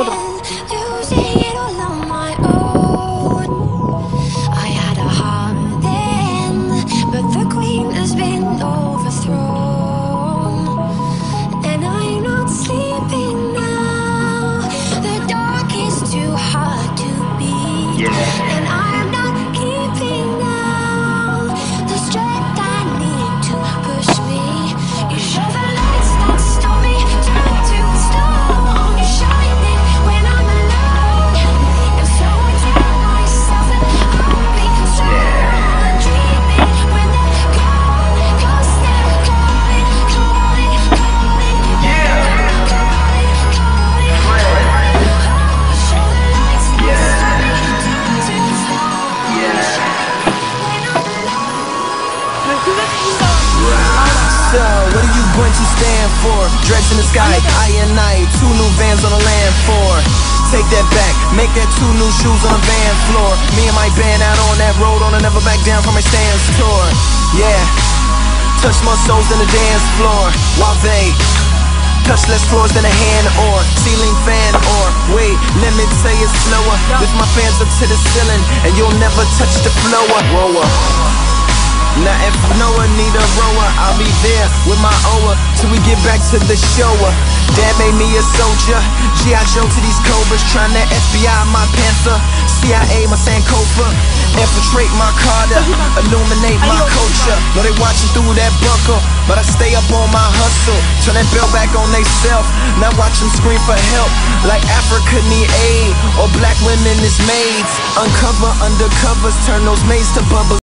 Hold on. Losing it all on my own. I had a heart then, but the queen has been overthrown, and I'm not sleeping now. The dark is too hard to beat, and I'm not keeping now the strength I need to push me. You show the lights that stop me, turn to stone. You shine it when I'm alone, and so I tell myself that I'll be strong. Dream it when they're gone, 'cause they're calling, calling, calling. Show the lights that stop me, turn to stone. You shine it when I'm alone. So, what are you going to stand for? Dreads in the sky, I and I, 2 new vans on the land floor. Take that back, make that 2 new shoes on the van floor. Me and my band out on that road, on a never back down from my stance tour. Yeah, touch more souls than the dance floor. While they touch less floors than a hand or ceiling fan or wait, let me say it slower. Lift my fans up to the ceiling and you'll never touch the floor. Rower. Now if Noah need a rower, I'll be there with my oar till we get back to the show. Dad made me a soldier, G.I. Joe to these cobras, trying to FBI my Panther, CIA my Sankofa, infiltrate my Carter, illuminate my culture. Know they watching through that bunker, but I stay up on my hustle. Turn that bell back on they self, now watch them scream for help, like Africa need aid, or black women is maids. Uncover undercovers, turn those maids to bubbles.